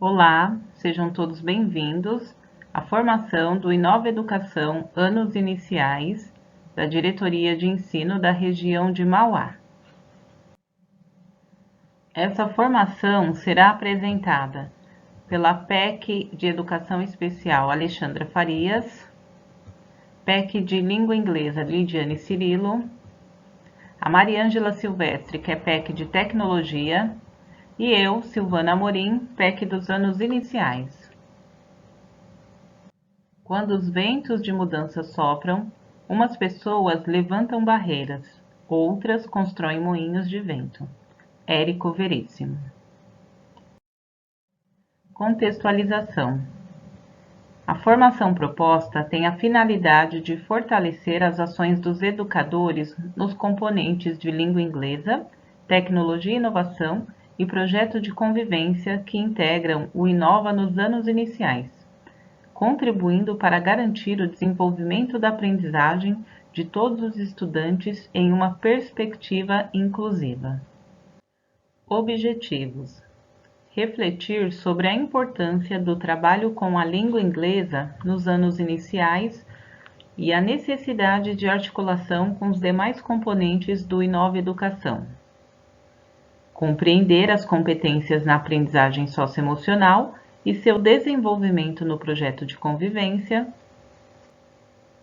Olá, sejam todos bem-vindos à formação do Inova Educação Anos Iniciais da Diretoria de Ensino da região de Mauá. Essa formação será apresentada pela PEC de Educação Especial Alexandra Farias, PEC de Língua Inglesa Lidiane Cirilo, a Mariângela Silvestre, que é PEC de Tecnologia, e eu, Silvana Amorim, PEC dos Anos Iniciais. Quando os ventos de mudança sopram, umas pessoas levantam barreiras, outras constroem moinhos de vento. Érico Veríssimo. Contextualização. A formação proposta tem a finalidade de fortalecer as ações dos educadores nos componentes de língua inglesa, tecnologia e inovação e projeto de convivência que integram o Inova nos anos iniciais, contribuindo para garantir o desenvolvimento da aprendizagem de todos os estudantes em uma perspectiva inclusiva. Objetivos: refletir sobre a importância do trabalho com a língua inglesa nos anos iniciais e a necessidade de articulação com os demais componentes do Inova Educação. Compreender as competências na aprendizagem socioemocional e seu desenvolvimento no projeto de convivência,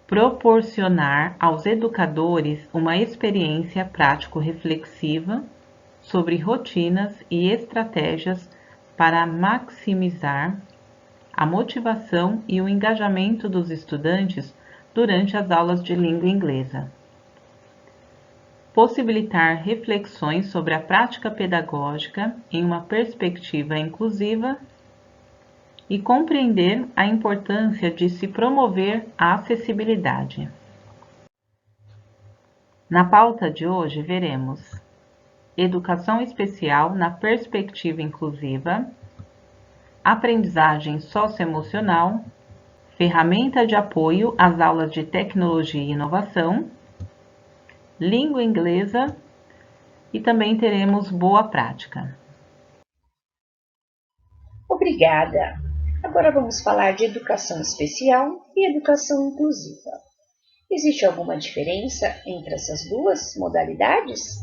proporcionar aos educadores uma experiência prático-reflexiva sobre rotinas e estratégias para maximizar a motivação e o engajamento dos estudantes durante as aulas de língua inglesa. Possibilitar reflexões sobre a prática pedagógica em uma perspectiva inclusiva e compreender a importância de se promover a acessibilidade. Na pauta de hoje veremos Educação Especial na Perspectiva Inclusiva, Aprendizagem Socioemocional, Ferramenta de Apoio às Aulas de Tecnologia e Inovação, Língua Inglesa e também teremos Boa Prática. Obrigada! Agora vamos falar de educação especial e educação inclusiva. Existe alguma diferença entre essas duas modalidades?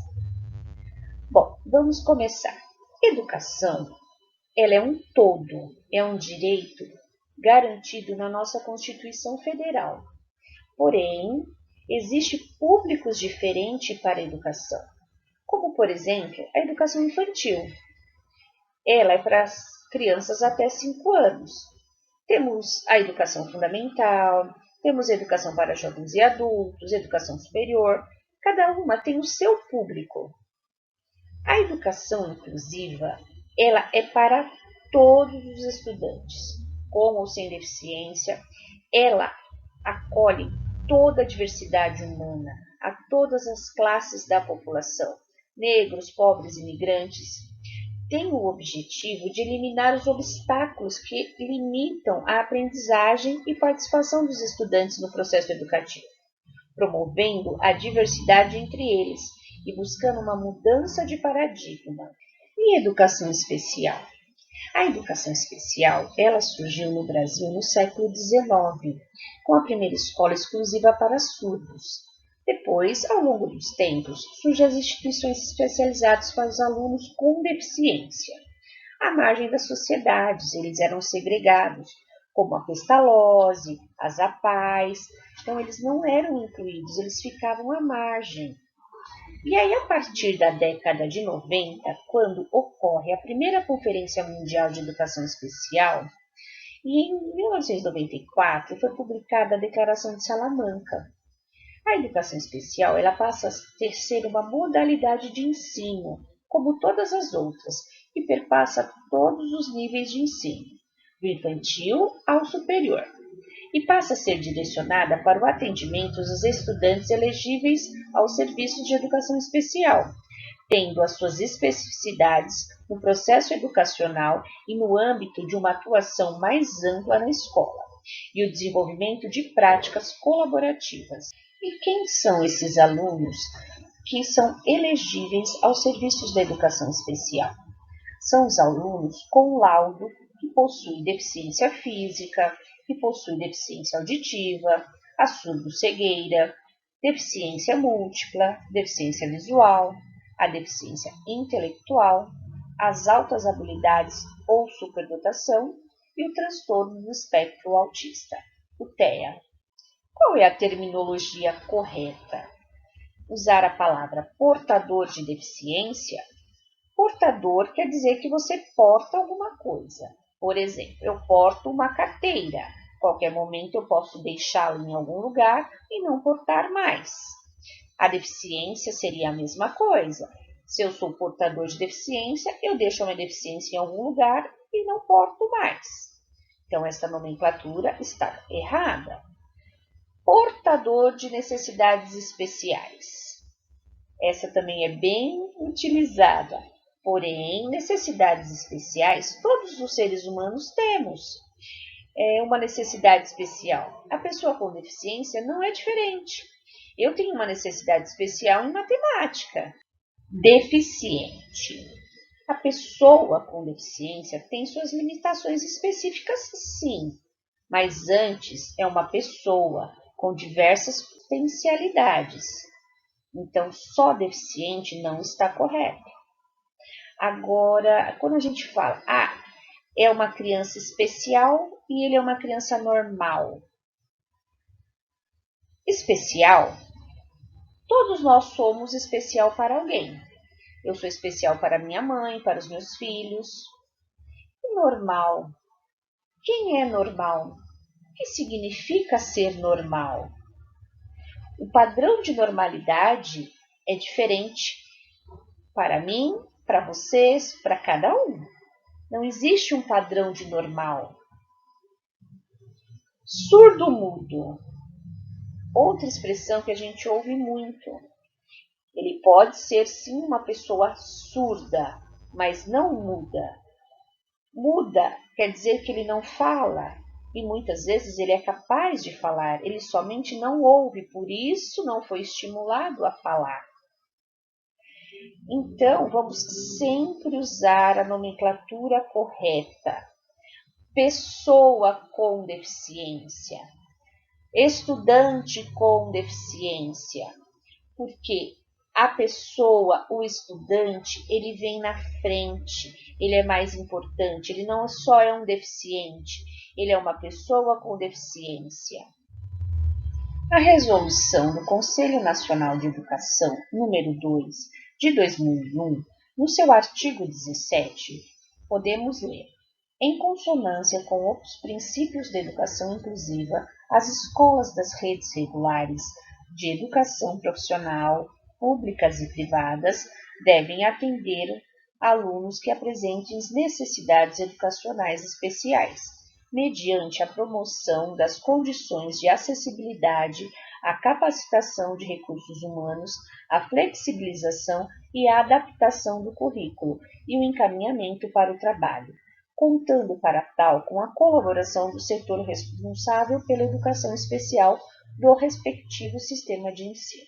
Bom, vamos começar. Educação, ela é um todo, é um direito garantido na nossa Constituição Federal. Porém, existem públicos diferentes para a educação, como, por exemplo, a educação infantil. Ela é para as crianças até 5 anos. Temos a educação fundamental, temos a educação para jovens e adultos, educação superior. Cada uma tem o seu público. A educação inclusiva, ela é para todos os estudantes, com ou sem deficiência. Ela acolhe toda a diversidade humana, a todas as classes da população, negros, pobres, imigrantes. Tem o objetivo de eliminar os obstáculos que limitam a aprendizagem e participação dos estudantes no processo educativo, promovendo a diversidade entre eles e buscando uma mudança de paradigma. E educação especial? A educação especial, ela surgiu no Brasil no século XIX, com a primeira escola exclusiva para surdos. Depois, ao longo dos tempos, surgem as instituições especializadas para os alunos com deficiência. À margem das sociedades, eles eram segregados, como a Pestalozzi, as APAES. Então, eles não eram incluídos, eles ficavam à margem. E aí, a partir da década de 90, quando ocorre a primeira Conferência Mundial de Educação Especial, e em 1994 foi publicada a Declaração de Salamanca. A educação especial ela passa a ser uma modalidade de ensino, como todas as outras, e perpassa todos os níveis de ensino, do infantil ao superior, e passa a ser direcionada para o atendimento dos estudantes elegíveis aos serviços de educação especial, tendo as suas especificidades no processo educacional e no âmbito de uma atuação mais ampla na escola, e o desenvolvimento de práticas colaborativas. E quem são esses alunos que são elegíveis aos serviços da educação especial? São os alunos com laudo que possui deficiência física, que possui deficiência auditiva, a surdo-cegueira, deficiência múltipla, deficiência visual, a deficiência intelectual, as altas habilidades ou superdotação e o transtorno do espectro autista, o TEA. Qual é a terminologia correta? Usar a palavra portador de deficiência. Portador quer dizer que você porta alguma coisa. Por exemplo, eu porto uma carteira. Qualquer momento eu posso deixá-la em algum lugar e não portar mais. A deficiência seria a mesma coisa. Se eu sou portador de deficiência, eu deixo a minha deficiência em algum lugar e não porto mais. Então, essa nomenclatura está errada. Portador de necessidades especiais. Essa também é bem utilizada. Porém, necessidades especiais todos os seres humanos temos. É uma necessidade especial. A pessoa com deficiência não é diferente. Eu tenho uma necessidade especial em matemática. Deficiente. A pessoa com deficiência tem suas limitações específicas, sim, mas antes é uma pessoa com diversas potencialidades. Então, só deficiente não está correto. Agora, quando a gente fala, é uma criança especial e ele é uma criança normal. Especial, todos nós somos especial para alguém. Eu sou especial para minha mãe, para os meus filhos. E normal? Quem é normal? O que significa ser normal? O padrão de normalidade é diferente para mim, para vocês, para cada um. Não existe um padrão de normal. Surdo-mudo. Outra expressão que a gente ouve muito. Ele pode ser sim uma pessoa surda, mas não muda. Muda quer dizer que ele não fala. E muitas vezes ele é capaz de falar, ele somente não ouve, por isso não foi estimulado a falar. Então, vamos sempre usar a nomenclatura correta. Pessoa com deficiência, estudante com deficiência, porque a pessoa, o estudante, ele vem na frente, ele é mais importante, ele não só é um deficiente, ele é uma pessoa com deficiência. A resolução do Conselho Nacional de Educação, número 2, de 2001, no seu artigo 17, podemos ler: em consonância com os princípios da educação inclusiva, as escolas das redes regulares de educação profissional, públicas e privadas, devem atender alunos que apresentem necessidades educacionais especiais, mediante a promoção das condições de acessibilidade, a capacitação de recursos humanos, a flexibilização e a adaptação do currículo e o encaminhamento para o trabalho, contando para tal com a colaboração do setor responsável pela educação especial do respectivo sistema de ensino.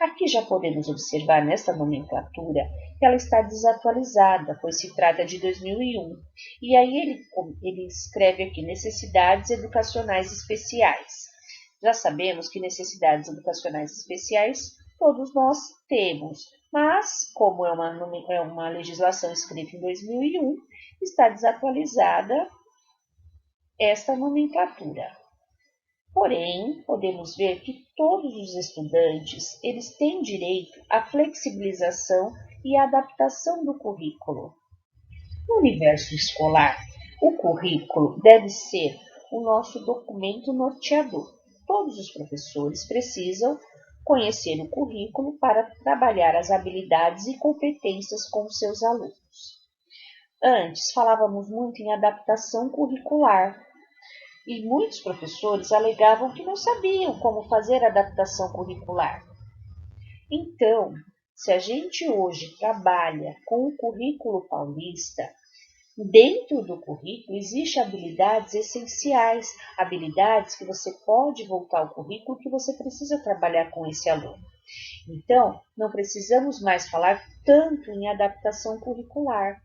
Aqui já podemos observar nesta nomenclatura que ela está desatualizada, pois se trata de 2001. E aí ele escreve aqui necessidades educacionais especiais. Já sabemos que necessidades educacionais especiais todos nós temos, mas como é uma legislação escrita em 2001, está desatualizada esta nomenclatura. Porém, podemos ver que todos os estudantes eles têm direito à flexibilização e adaptação do currículo. No universo escolar, o currículo deve ser o nosso documento norteador. Todos os professores precisam conhecer o currículo para trabalhar as habilidades e competências com os seus alunos. Antes, falávamos muito em adaptação curricular, e muitos professores alegavam que não sabiam como fazer adaptação curricular. Então, se a gente hoje trabalha com o currículo paulista, dentro do currículo existem habilidades essenciais, habilidades que você pode voltar ao currículo que você precisa trabalhar com esse aluno. Então, não precisamos mais falar tanto em adaptação curricular.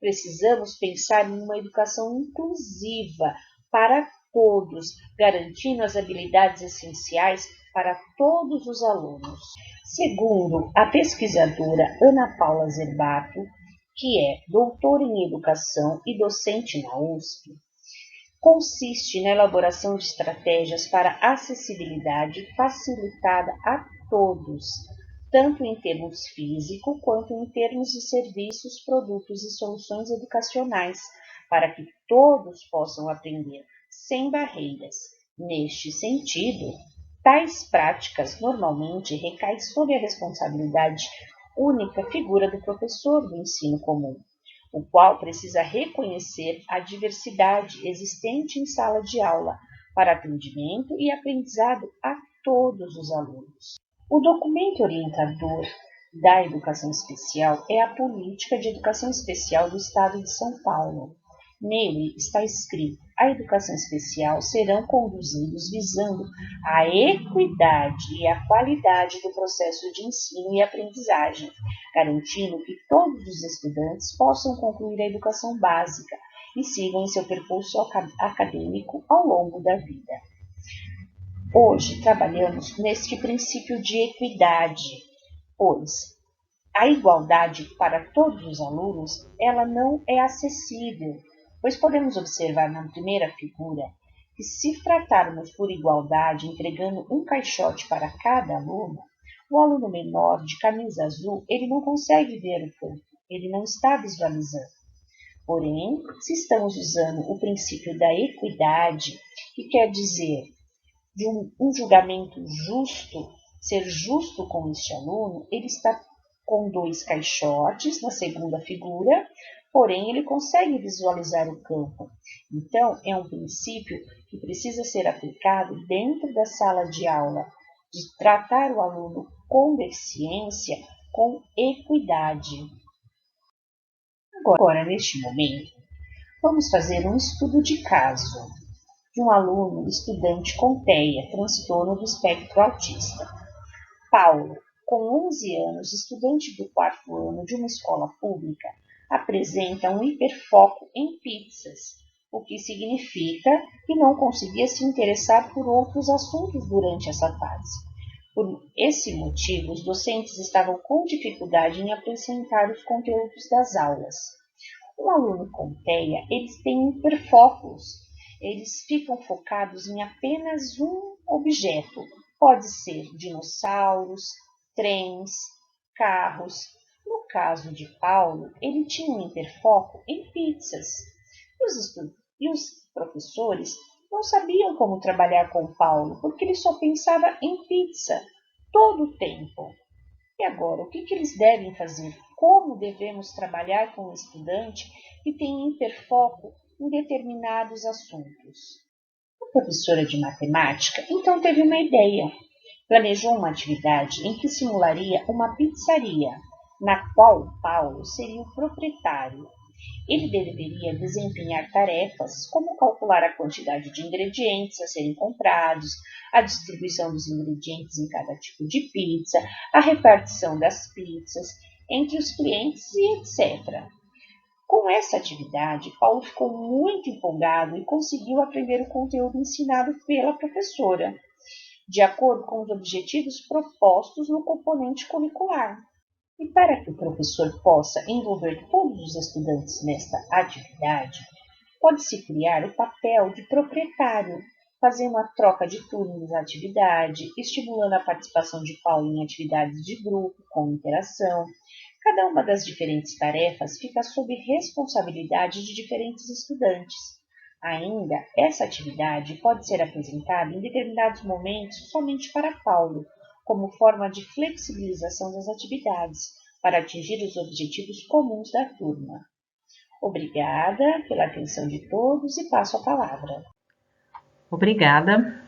Precisamos pensar em uma educação inclusiva para todos, garantindo as habilidades essenciais para todos os alunos. Segundo a pesquisadora Ana Paula Zerbato, que é doutora em educação e docente na USP, consiste na elaboração de estratégias para acessibilidade facilitada a todos, tanto em termos físico quanto em termos de serviços, produtos e soluções educacionais, para que todos possam aprender sem barreiras. Neste sentido, tais práticas normalmente recaem sob a responsabilidade única figura do professor do ensino comum, o qual precisa reconhecer a diversidade existente em sala de aula para atendimento e aprendizado a todos os alunos. O documento orientador da educação especial é a Política de Educação Especial do Estado de São Paulo. Nele está escrito: a educação especial serão conduzidos visando a equidade e a qualidade do processo de ensino e aprendizagem, garantindo que todos os estudantes possam concluir a educação básica e sigam em seu percurso acadêmico ao longo da vida. Hoje trabalhamos neste princípio de equidade, pois a igualdade para todos os alunos, ela não é acessível, pois podemos observar na primeira figura que se tratarmos por igualdade entregando um caixote para cada aluno, o aluno menor de camisa azul, ele não consegue ver o campo, ele não está visualizando. Porém, se estamos usando o princípio da equidade, que quer dizer de um julgamento justo, ser justo com este aluno, ele está com 2 caixotes na segunda figura, porém ele consegue visualizar o campo. Então, é um princípio que precisa ser aplicado dentro da sala de aula, de tratar o aluno com deficiência com equidade. Agora, neste momento, vamos fazer um estudo de caso de um aluno estudante com TEA, transtorno do espectro autista. Paulo, com 11 anos, estudante do 4º ano de uma escola pública, apresenta um hiperfoco em pizzas, o que significa que não conseguia se interessar por outros assuntos durante essa fase. Por esse motivo, os docentes estavam com dificuldade em apresentar os conteúdos das aulas. Um aluno com TEA, eles têm hiperfocos. Eles ficam focados em apenas um objeto. Pode ser dinossauros, trens, carros. No caso de Paulo, ele tinha um hiperfoco em pizzas. E os professores não sabiam como trabalhar com Paulo, porque ele só pensava em pizza todo o tempo. E agora, o que eles devem fazer? Como devemos trabalhar com um estudante que tem hiperfoco em determinados assuntos? A professora de matemática então teve uma ideia. Planejou uma atividade em que simularia uma pizzaria, na qual Paulo seria o proprietário. Ele deveria desempenhar tarefas como calcular a quantidade de ingredientes a serem comprados, a distribuição dos ingredientes em cada tipo de pizza, a repartição das pizzas entre os clientes e etc. Com essa atividade, Paulo ficou muito empolgado e conseguiu aprender o conteúdo ensinado pela professora, de acordo com os objetivos propostos no componente curricular. E para que o professor possa envolver todos os estudantes nesta atividade, pode-se criar o papel de proprietário, fazendo a troca de turnos da atividade, estimulando a participação de Paulo em atividades de grupo, com interação. Cada uma das diferentes tarefas fica sob responsabilidade de diferentes estudantes. Ainda, essa atividade pode ser apresentada em determinados momentos somente para Paulo, como forma de flexibilização das atividades, para atingir os objetivos comuns da turma. Obrigada pela atenção de todos e passo a palavra. Obrigada.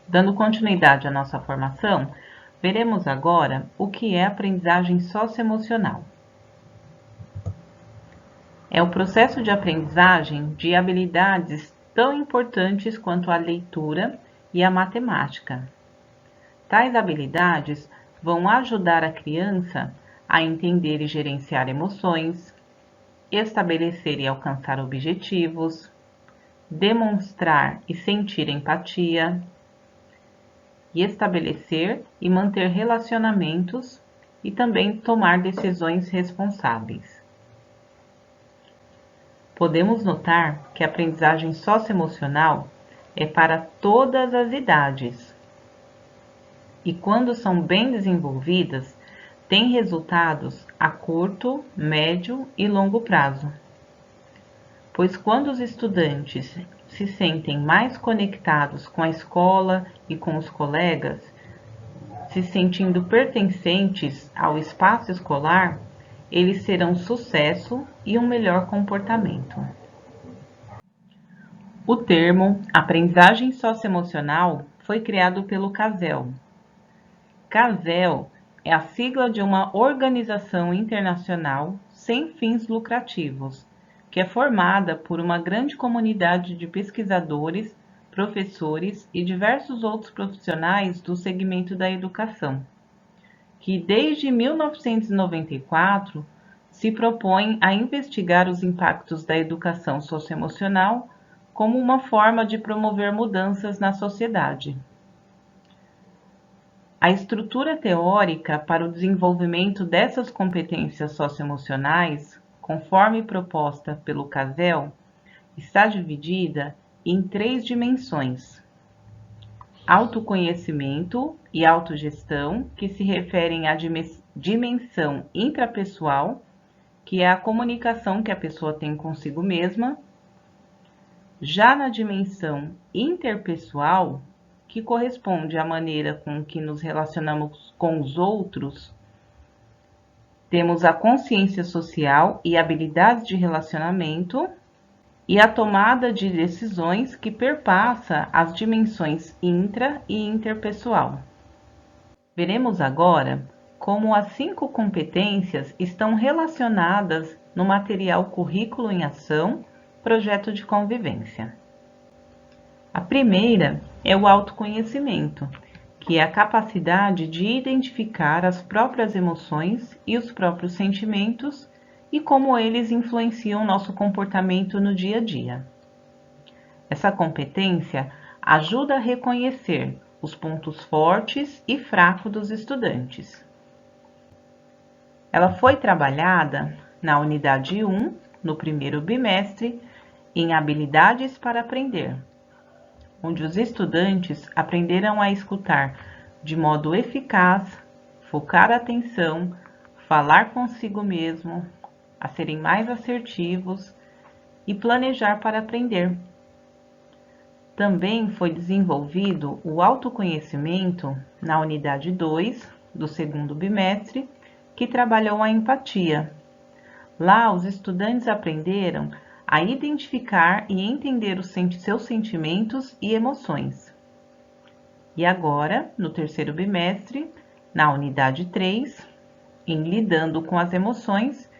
Dando continuidade à nossa formação, veremos agora o que é aprendizagem socioemocional. É o processo de aprendizagem de habilidades tão importantes quanto a leitura e a matemática. Tais habilidades vão ajudar a criança a entender e gerenciar emoções, estabelecer e alcançar objetivos, demonstrar e sentir empatia, e estabelecer e manter relacionamentos e também tomar decisões responsáveis. Podemos notar que a aprendizagem socioemocional é para todas as idades e, quando são bem desenvolvidas, têm resultados a curto, médio e longo prazo. Pois quando os estudantes se sentem mais conectados com a escola e com os colegas, se sentindo pertencentes ao espaço escolar, eles terão sucesso e um melhor comportamento. O termo aprendizagem socioemocional foi criado pelo CASEL. CASEL é a sigla de uma organização internacional sem fins lucrativos, que é formada por uma grande comunidade de pesquisadores, professores e diversos outros profissionais do segmento da educação, que desde 1994 se propõe a investigar os impactos da educação socioemocional como uma forma de promover mudanças na sociedade. A estrutura teórica para o desenvolvimento dessas competências socioemocionais, conforme proposta pelo CASEL, está dividida em 3 dimensões: autoconhecimento e autogestão, que se referem à dimensão intrapessoal, que é a comunicação que a pessoa tem consigo mesma. Já na dimensão interpessoal, que corresponde à maneira com que nos relacionamos com os outros, temos a consciência social e habilidades de relacionamento e a tomada de decisões, que perpassa as dimensões intra e interpessoal. Veremos agora como as 5 competências estão relacionadas no material Currículo em Ação, projeto de convivência. A primeira é o autoconhecimento, que é a capacidade de identificar as próprias emoções e os próprios sentimentos e como eles influenciam nosso comportamento no dia a dia. Essa competência ajuda a reconhecer os pontos fortes e fracos dos estudantes. Ela foi trabalhada na unidade 1, no primeiro bimestre, em habilidades para aprender, onde os estudantes aprenderam a escutar de modo eficaz, focar a atenção, falar consigo mesmo, a serem mais assertivos e planejar para aprender. Também foi desenvolvido o autoconhecimento na unidade 2 do segundo bimestre, que trabalhou a empatia. Lá, os estudantes aprenderam a identificar e entender os seus sentimentos e emoções. E agora, no terceiro bimestre, na unidade 3, em lidando com as emoções,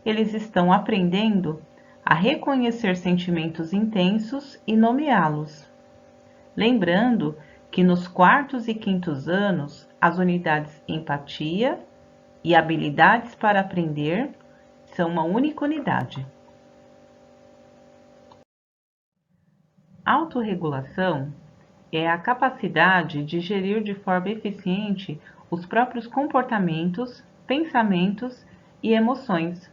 eles estão aprendendo a reconhecer sentimentos intensos e nomeá-los. Lembrando que nos 4º e 5º anos, as unidades empatia e habilidades para aprender são uma única unidade. Autorregulação é a capacidade de gerir de forma eficiente os próprios comportamentos, pensamentos e emoções.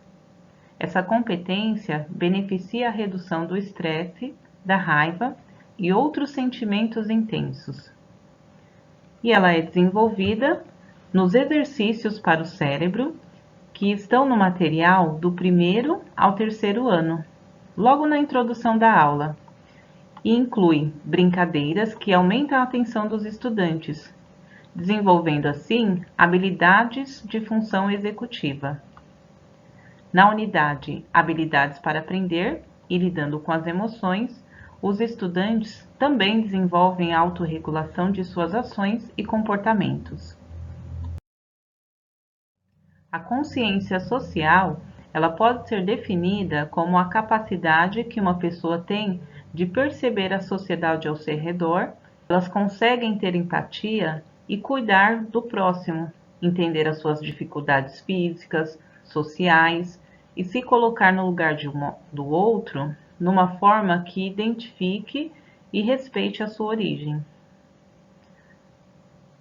Essa competência beneficia a redução do estresse, da raiva e outros sentimentos intensos. E ela é desenvolvida nos exercícios para o cérebro, que estão no material do 1º ao 3º ano, logo na introdução da aula, e inclui brincadeiras que aumentam a atenção dos estudantes, desenvolvendo assim habilidades de função executiva. Na unidade Habilidades para Aprender e Lidando com as Emoções, os estudantes também desenvolvem a autorregulação de suas ações e comportamentos. A consciência social, ela pode ser definida como a capacidade que uma pessoa tem de perceber a sociedade ao seu redor. Elas conseguem ter empatia e cuidar do próximo, entender as suas dificuldades físicas, sociais e se colocar no lugar do outro, numa forma que identifique e respeite a sua origem.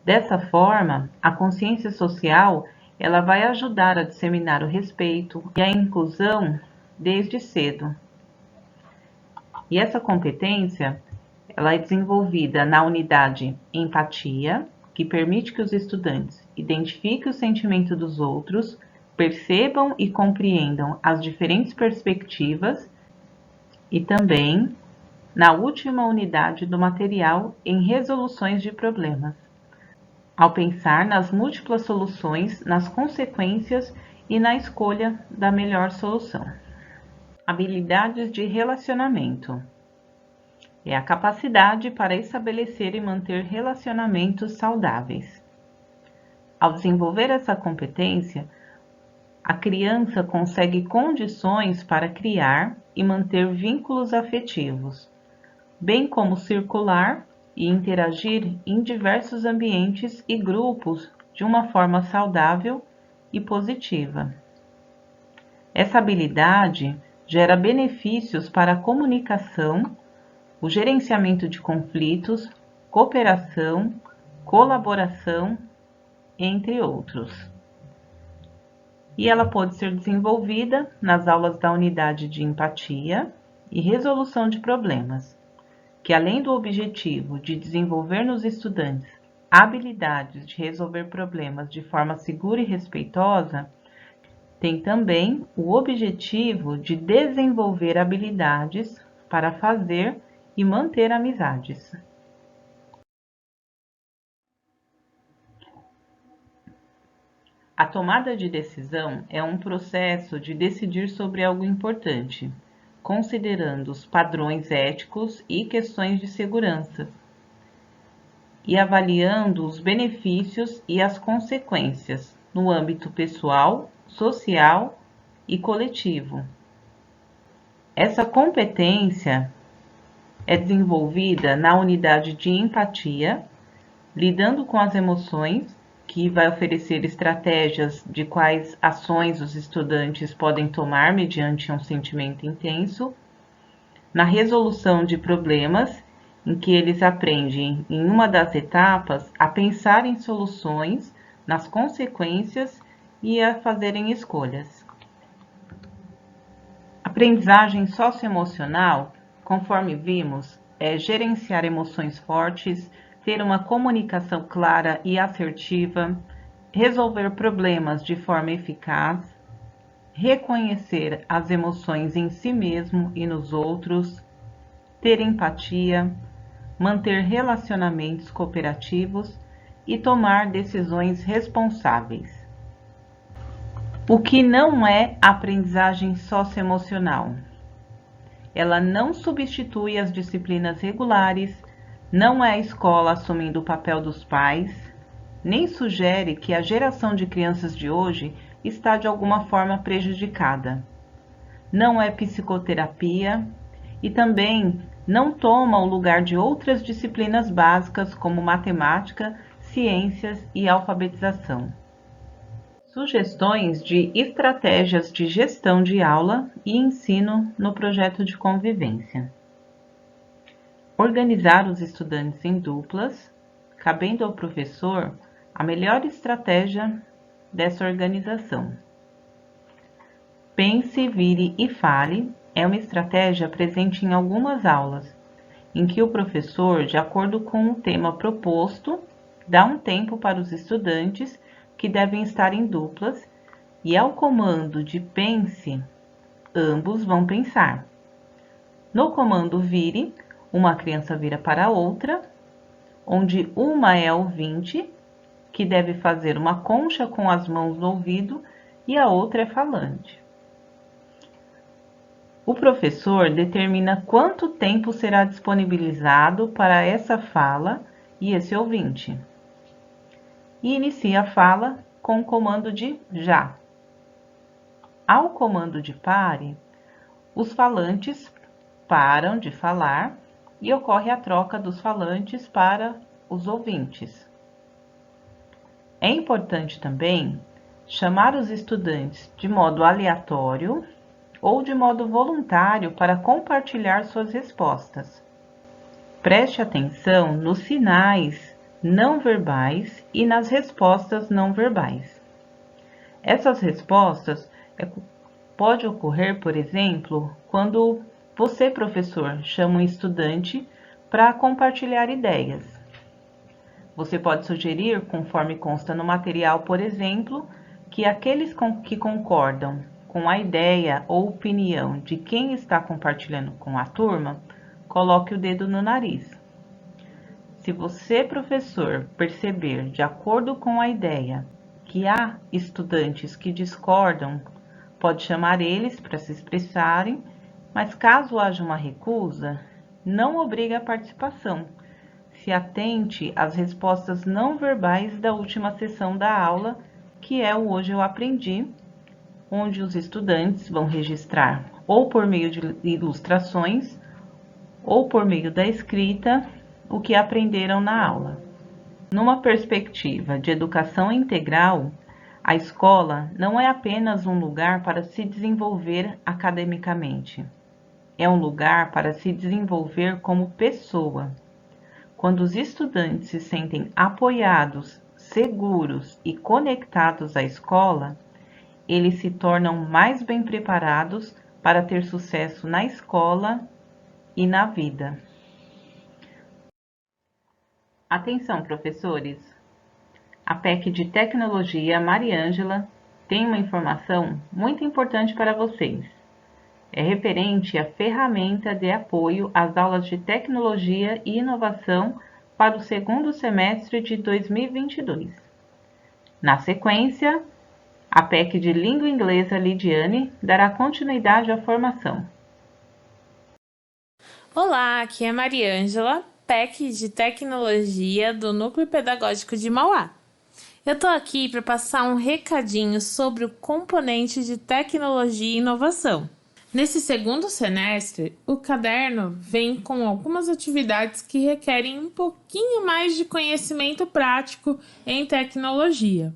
Dessa forma, a consciência social ela vai ajudar a disseminar o respeito e a inclusão desde cedo. E essa competência ela é desenvolvida na unidade empatia, que permite que os estudantes identifiquem o sentimento dos outros, percebam e compreendam as diferentes perspectivas, e também na última unidade do material em resoluções de problemas, ao pensar nas múltiplas soluções, nas consequências e na escolha da melhor solução. Habilidades de relacionamento. É a capacidade para estabelecer e manter relacionamentos saudáveis. Ao desenvolver essa competência, a criança consegue condições para criar e manter vínculos afetivos, bem como circular e interagir em diversos ambientes e grupos de uma forma saudável e positiva. Essa habilidade gera benefícios para a comunicação, o gerenciamento de conflitos, cooperação, colaboração, entre outros. E ela pode ser desenvolvida nas aulas da unidade de empatia e resolução de problemas, que além do objetivo de desenvolver nos estudantes habilidades de resolver problemas de forma segura e respeitosa, tem também o objetivo de desenvolver habilidades para fazer e manter amizades. A tomada de decisão é um processo de decidir sobre algo importante, considerando os padrões éticos e questões de segurança, e avaliando os benefícios e as consequências no âmbito pessoal, social e coletivo. Essa competência é desenvolvida na unidade de empatia, lidando com as emoções, que vai oferecer estratégias de quais ações os estudantes podem tomar mediante um sentimento intenso, na resolução de problemas, em que eles aprendem, em uma das etapas, a pensar em soluções, nas consequências e a fazerem escolhas. Aprendizagem socioemocional, conforme vimos, é gerenciar emoções fortes, ter uma comunicação clara e assertiva, resolver problemas de forma eficaz, reconhecer as emoções em si mesmo e nos outros, ter empatia, manter relacionamentos cooperativos e tomar decisões responsáveis. O que não é aprendizagem socioemocional? Ela não substitui as disciplinas regulares, não é a escola assumindo o papel dos pais, nem sugere que a geração de crianças de hoje está de alguma forma prejudicada. Não é psicoterapia e também não toma o lugar de outras disciplinas básicas como matemática, ciências e alfabetização. Sugestões de estratégias de gestão de aula e ensino no projeto de convivência. Organizar os estudantes em duplas, cabendo ao professor a melhor estratégia dessa organização. Pense, vire e fale é uma estratégia presente em algumas aulas, em que o professor, de acordo com o tema proposto, dá um tempo para os estudantes que devem estar em duplas e ao comando de pense, ambos vão pensar. No comando vire, uma criança vira para a outra, onde uma é ouvinte, que deve fazer uma concha com as mãos no ouvido, e a outra é falante. O professor determina quanto tempo será disponibilizado para essa fala e esse ouvinte. E inicia a fala com o comando de já. Ao comando de pare, os falantes param de falar e ocorre a troca dos falantes para os ouvintes. É importante também chamar os estudantes de modo aleatório ou de modo voluntário para compartilhar suas respostas. Preste atenção nos sinais não verbais e nas respostas não verbais. Essas respostas pode ocorrer, por exemplo, quando você, professor, chama um estudante para compartilhar ideias. Você pode sugerir, conforme consta no material, por exemplo, que aqueles que concordam com a ideia ou opinião de quem está compartilhando com a turma, coloque o dedo no nariz. Se você, professor, perceber, de acordo com a ideia, que há estudantes que discordam, pode chamar eles para se expressarem, mas caso haja uma recusa, não obrigue a participação. Se atente às respostas não verbais da última sessão da aula, que é o Hoje Eu Aprendi, onde os estudantes vão registrar ou por meio de ilustrações ou por meio da escrita o que aprenderam na aula. Numa perspectiva de educação integral, a escola não é apenas um lugar para se desenvolver academicamente. É um lugar para se desenvolver como pessoa. Quando os estudantes se sentem apoiados, seguros e conectados à escola, eles se tornam mais bem preparados para ter sucesso na escola e na vida. Atenção, professores! A PEC de Tecnologia Mariângela tem uma informação muito importante para vocês. É referente à ferramenta de apoio às aulas de tecnologia e inovação para o segundo semestre de 2022. Na sequência, a PEC de Língua Inglesa Lidiane dará continuidade à formação. Olá, aqui é Mariângela, PEC de Tecnologia do Núcleo Pedagógico de Mauá. Eu estou aqui para passar um recadinho sobre o componente de tecnologia e inovação. Nesse segundo semestre, o caderno vem com algumas atividades que requerem um pouquinho mais de conhecimento prático em tecnologia.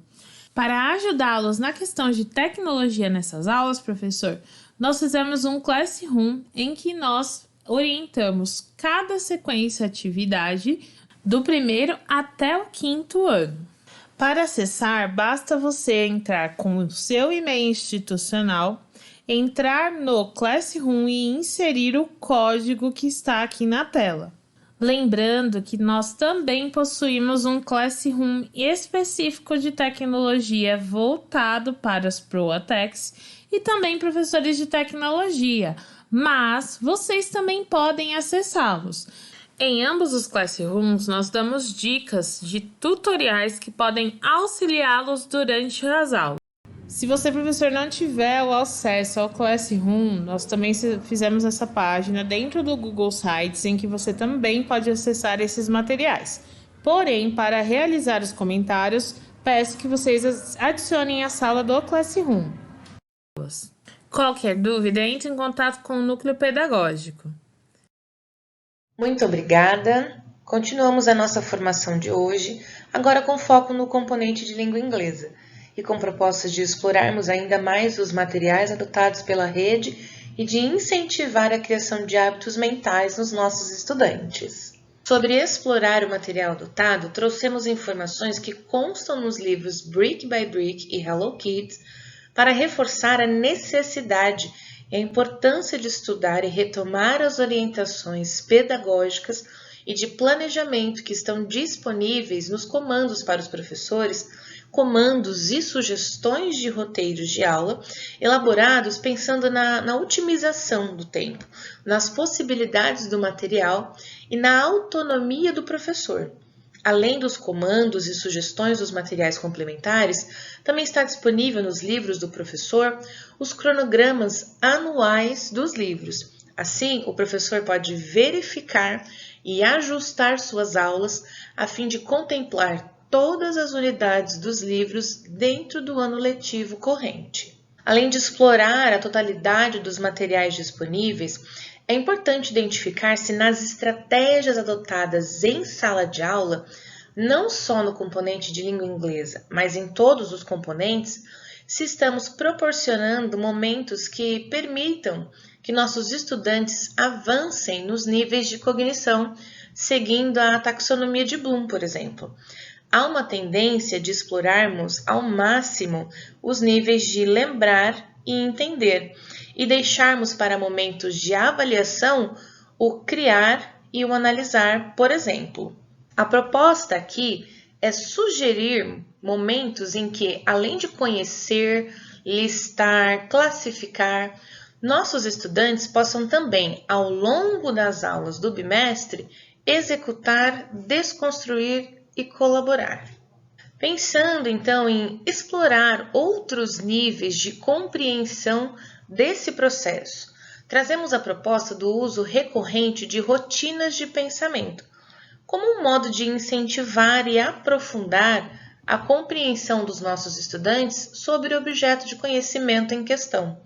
Para ajudá-los na questão de tecnologia nessas aulas, professor, nós fizemos um Classroom em que nós orientamos cada sequência atividade do 1º até o 5º ano. Para acessar, basta você entrar com o seu e-mail institucional, entrar no Classroom e inserir o código que está aqui na tela. Lembrando que nós também possuímos um Classroom específico de tecnologia voltado para os ProAtex e também professores de tecnologia, mas vocês também podem acessá-los. Em ambos os Classrooms, nós damos dicas de tutoriais que podem auxiliá-los durante as aulas. Se você, professor, não tiver o acesso ao Classroom, nós também fizemos essa página dentro do Google Sites em que você também pode acessar esses materiais. Porém, para realizar os comentários, peço que vocês adicionem a sala do Classroom. Qualquer dúvida, entre em contato com o Núcleo Pedagógico. Muito obrigada. Continuamos a nossa formação de hoje, agora com foco no componente de língua inglesa e com propostas de explorarmos ainda mais os materiais adotados pela rede e de incentivar a criação de hábitos mentais nos nossos estudantes. Sobre explorar o material adotado, trouxemos informações que constam nos livros Brick by Brick e Hello Kids para reforçar a necessidade e a importância de estudar e retomar as orientações pedagógicas e de planejamento que estão disponíveis nos comandos para os professores, comandos e sugestões de roteiros de aula elaborados pensando na otimização do tempo, nas possibilidades do material e na autonomia do professor. Além dos comandos e sugestões dos materiais complementares, também está disponível nos livros do professor os cronogramas anuais dos livros. Assim, o professor pode verificar e ajustar suas aulas a fim de contemplar todas as unidades dos livros dentro do ano letivo corrente. Além de explorar a totalidade dos materiais disponíveis, é importante identificar se nas estratégias adotadas em sala de aula não só no componente de língua inglesa, mas em todos os componentes, se estamos proporcionando momentos que permitam que nossos estudantes avancem nos níveis de cognição, seguindo a taxonomia de Bloom, por exemplo. Há uma tendência de explorarmos ao máximo os níveis de lembrar e entender, e deixarmos para momentos de avaliação o criar e o analisar, por exemplo. A proposta aqui é sugerir momentos em que, além de conhecer, listar, classificar, nossos estudantes possam também, ao longo das aulas do bimestre, executar, desconstruir e colaborar. Pensando então em explorar outros níveis de compreensão desse processo, trazemos a proposta do uso recorrente de rotinas de pensamento, como um modo de incentivar e aprofundar a compreensão dos nossos estudantes sobre o objeto de conhecimento em questão.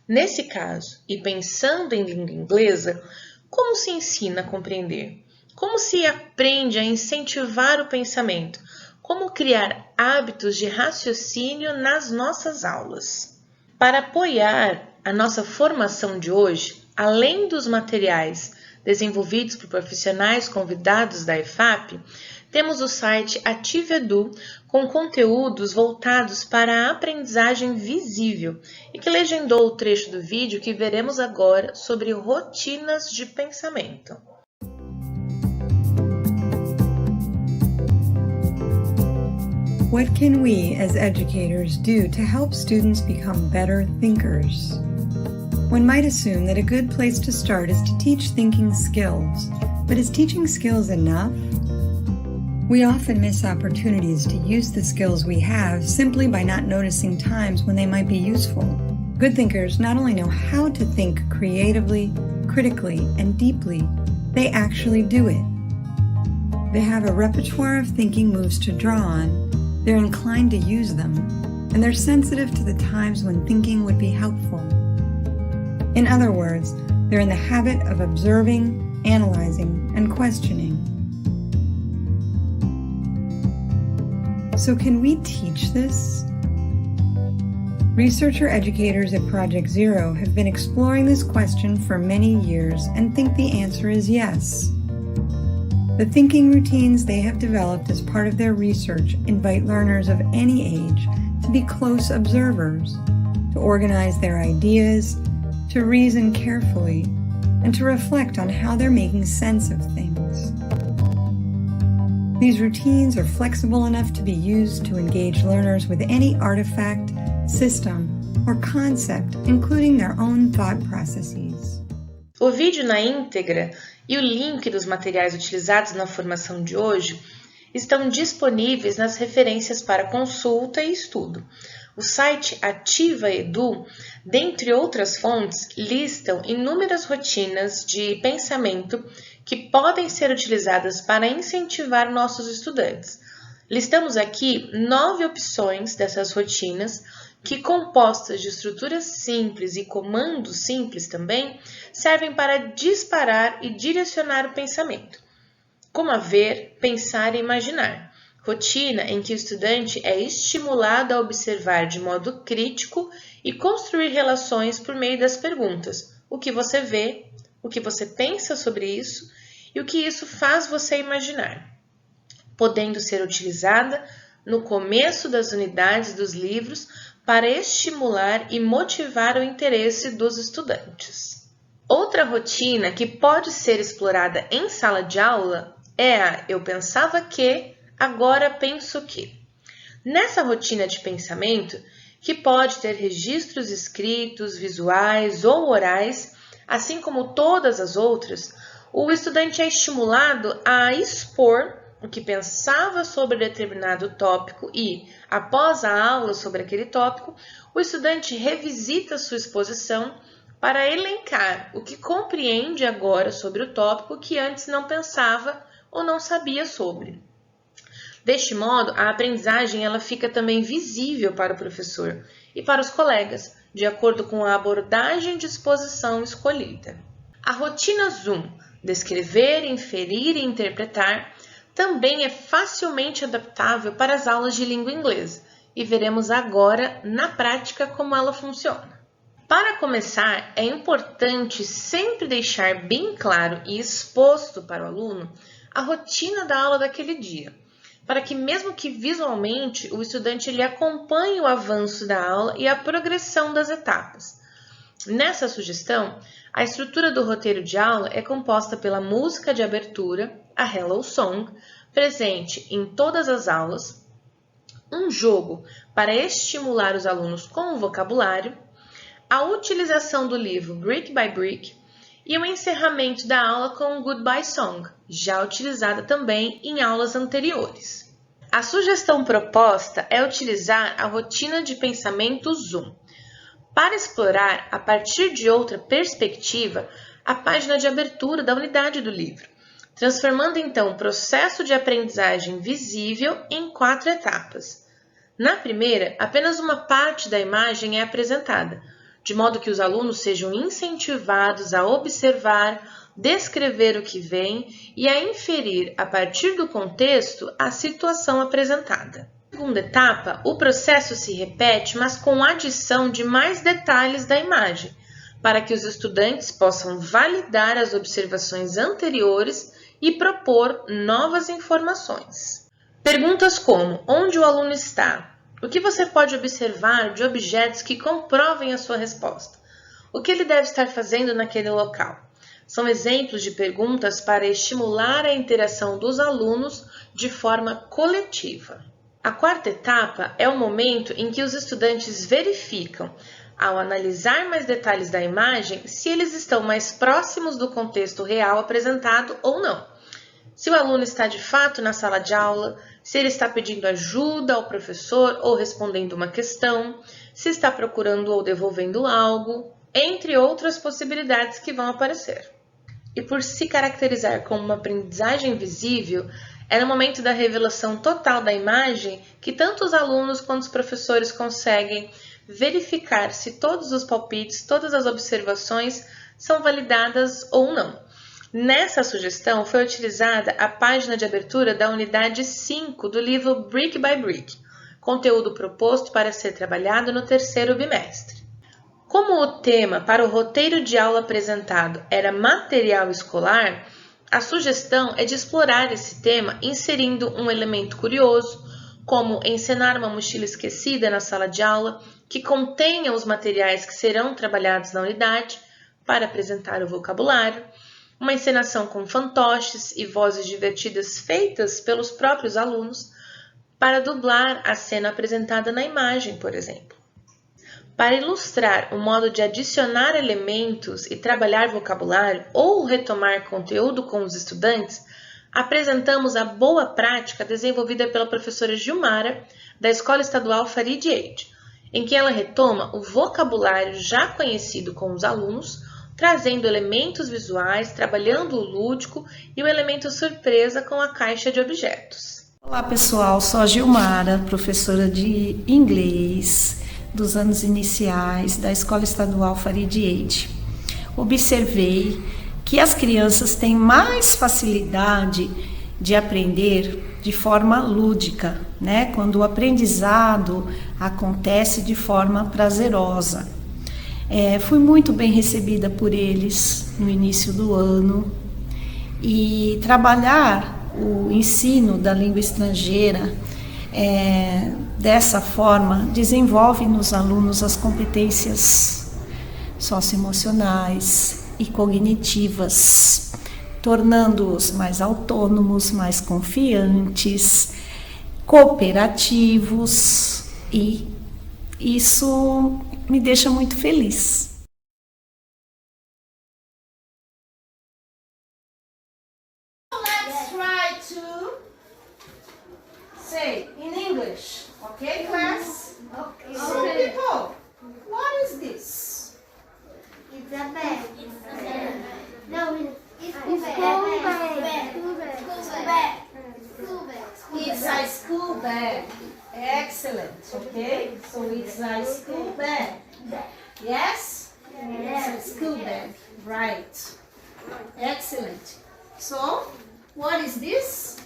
Nesse caso, e pensando em língua inglesa, como se ensina a compreender? Como se aprende a incentivar o pensamento? Como criar hábitos de raciocínio nas nossas aulas? Para apoiar a nossa formação de hoje, além dos materiais desenvolvidos por profissionais convidados da EFAP, temos o site AtiveEdu com conteúdos voltados para a aprendizagem visível e que legendou o trecho do vídeo que veremos agora sobre rotinas de pensamento. What can we as educators do to help students become better thinkers? One might assume that a good place to start is to teach thinking skills, but is teaching skills enough? We often miss opportunities to use the skills we have simply by not noticing times when they might be useful. Good thinkers not only know how to think creatively, critically, and deeply, they actually do it. They have a repertoire of thinking moves to draw on, they're inclined to use them, and they're sensitive to the times when thinking would be helpful. In other words, they're in the habit of observing, analyzing, and questioning. So can we teach this? Researcher educators at Project Zero have been exploring this question for many years and think the answer is yes. The thinking routines they have developed as part of their research invite learners of any age to be close observers, to organize their ideas, to reason carefully, and to reflect on how they're making sense of things. These routines are flexible enough to be used to engage learners with any artifact, system, or concept, including their own thought processes. O vídeo na íntegra e o link dos materiais utilizados na formação de hoje estão disponíveis nas referências para consulta e estudo. O site AtiveEdu, dentre outras fontes, listam inúmeras rotinas de pensamento que podem ser utilizadas para incentivar nossos estudantes. Listamos aqui 9 opções dessas rotinas que, compostas de estruturas simples e comandos simples também, servem para disparar e direcionar o pensamento, como a ver, pensar e imaginar. Rotina em que o estudante é estimulado a observar de modo crítico e construir relações por meio das perguntas: o que você vê, o que você pensa sobre isso e o que isso faz você imaginar, podendo ser utilizada no começo das unidades dos livros para estimular e motivar o interesse dos estudantes. Outra rotina que pode ser explorada em sala de aula é a eu pensava que, agora penso que. Nessa rotina de pensamento, que pode ter registros escritos, visuais ou orais, assim como todas as outras, o estudante é estimulado a expor o que pensava sobre determinado tópico e, após a aula sobre aquele tópico, o estudante revisita sua exposição para elencar o que compreende agora sobre o tópico que antes não pensava ou não sabia sobre. Deste modo, a aprendizagem ela fica também visível para o professor e para os colegas, de acordo com a abordagem de exposição escolhida. A rotina Zoom, descrever, inferir e interpretar, também é facilmente adaptável para as aulas de língua inglesa e veremos agora na prática como ela funciona. Para começar, é importante sempre deixar bem claro e exposto para o aluno a rotina da aula daquele dia, para que mesmo que visualmente o estudante ele acompanhe o avanço da aula e a progressão das etapas. Nessa sugestão, a estrutura do roteiro de aula é composta pela música de abertura, a Hello Song, presente em todas as aulas, um jogo para estimular os alunos com o vocabulário, a utilização do livro Brick by Brick e o encerramento da aula com o Goodbye Song, já utilizada também em aulas anteriores. A sugestão proposta é utilizar a rotina de pensamento Zoom para explorar, a partir de outra perspectiva, a página de abertura da unidade do livro, transformando então o processo de aprendizagem visível em 4 etapas. Na primeira, apenas uma parte da imagem é apresentada, de modo que os alunos sejam incentivados a observar, descrever o que vem e a inferir, a partir do contexto, a situação apresentada. Na segunda etapa, o processo se repete, mas com adição de mais detalhes da imagem, para que os estudantes possam validar as observações anteriores e propor novas informações. Perguntas como: onde o aluno está? O que você pode observar de objetos que comprovem a sua resposta? O que ele deve estar fazendo naquele local? São exemplos de perguntas para estimular a interação dos alunos de forma coletiva. A quarta etapa é o momento em que os estudantes verificam, ao analisar mais detalhes da imagem, se eles estão mais próximos do contexto real apresentado ou não. Se o aluno está de fato na sala de aula, se ele está pedindo ajuda ao professor ou respondendo uma questão, se está procurando ou devolvendo algo, entre outras possibilidades que vão aparecer. E por se caracterizar como uma aprendizagem visível, é no momento da revelação total da imagem que tanto os alunos quanto os professores conseguem verificar se todos os palpites, todas as observações são validadas ou não. Nessa sugestão foi utilizada a página de abertura da unidade 5 do livro Brick by Brick, conteúdo proposto para ser trabalhado no 3º bimestre. Como o tema para o roteiro de aula apresentado era material escolar, a sugestão é de explorar esse tema inserindo um elemento curioso, como encenar uma mochila esquecida na sala de aula que contenha os materiais que serão trabalhados na unidade para apresentar o vocabulário, uma encenação com fantoches e vozes divertidas feitas pelos próprios alunos para dublar a cena apresentada na imagem, por exemplo. Para ilustrar o modo de adicionar elementos e trabalhar vocabulário ou retomar conteúdo com os estudantes, apresentamos a boa prática desenvolvida pela professora Gilmara, da Escola Estadual Farid Eid, em que ela retoma o vocabulário já conhecido com os alunos, trazendo elementos visuais, trabalhando o lúdico e o elemento surpresa com a caixa de objetos. Olá pessoal, sou a Gilmara, professora de inglês dos anos iniciais da Escola Estadual Farid Eid. Observei que as crianças têm mais facilidade de aprender de forma lúdica, né? Quando o aprendizado acontece de forma prazerosa. Fui muito bem recebida por eles no início do ano e trabalhar o ensino da língua estrangeira dessa forma desenvolve nos alunos as competências socioemocionais e cognitivas, tornando-os mais autônomos, mais confiantes, cooperativos, e isso me deixa muito feliz. Let's try to say in English, okay, class? Okay. So people, what is this? It's a bag. No, it's School bag. It's a school bag. Excellent, okay? So it's a school bag. Yes? It's a school bag, right. Excellent. So, what is this?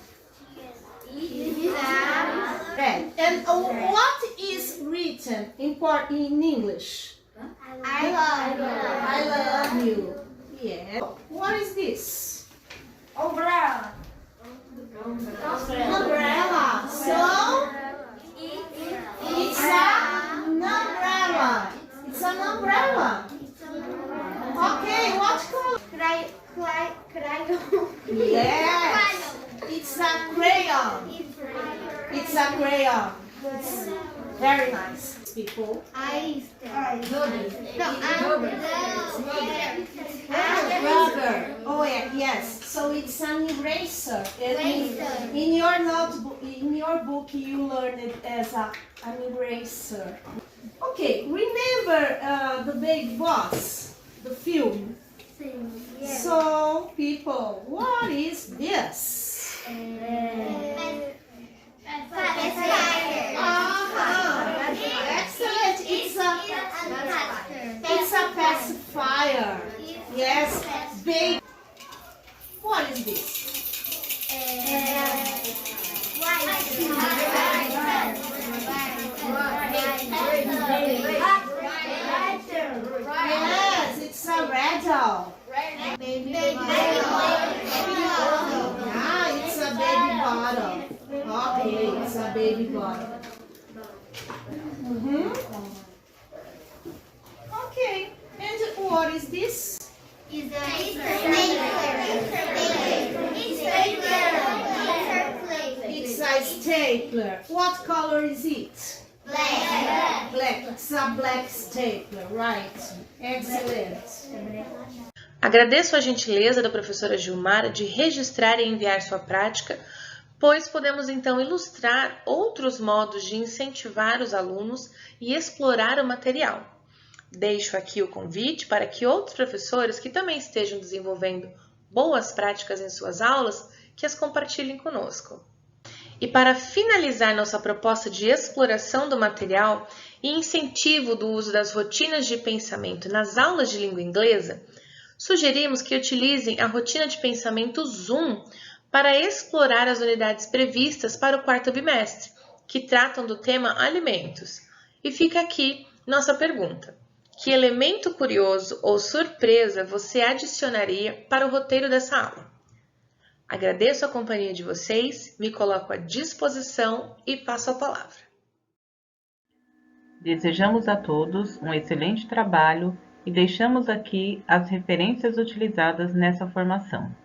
Red. And what is written in English? I love you. Yeah. What is this? Umbrella. Umbrella. So it's an umbrella. It's an umbrella. Okay, what color? Crayon. Yes. It's a crayon. It's a crayon. It's very nice, people. Rubber. Oh yeah, yes. So it's an eraser. In your notebook, in your book, you learn it as an eraser. Okay, remember the Big Boss, the film. So, people, what is this? Excellent. It's a pacifier. Yes, big. What is this? Yes, it's a rattle. Yeah, it's a baby bottle. Okay, it's a baby bottle. Okay, and what is this? It's a stapler. What color is it? Black. It's a black stapler, right? Excellent. Agradeço a gentileza da professora Gilmara de registrar e enviar sua prática, pois podemos então ilustrar outros modos de incentivar os alunos e explorar o material. Deixo aqui o convite para que outros professores que também estejam desenvolvendo boas práticas em suas aulas, que as compartilhem conosco. E para finalizar nossa proposta de exploração do material e incentivo do uso das rotinas de pensamento nas aulas de língua inglesa, sugerimos que utilizem a rotina de pensamento Zoom para explorar as unidades previstas para o quarto bimestre, que tratam do tema alimentos. E fica aqui nossa pergunta: que elemento curioso ou surpresa você adicionaria para o roteiro dessa aula? Agradeço a companhia de vocês, me coloco à disposição e passo a palavra. Desejamos a todos um excelente trabalho e deixamos aqui as referências utilizadas nessa formação.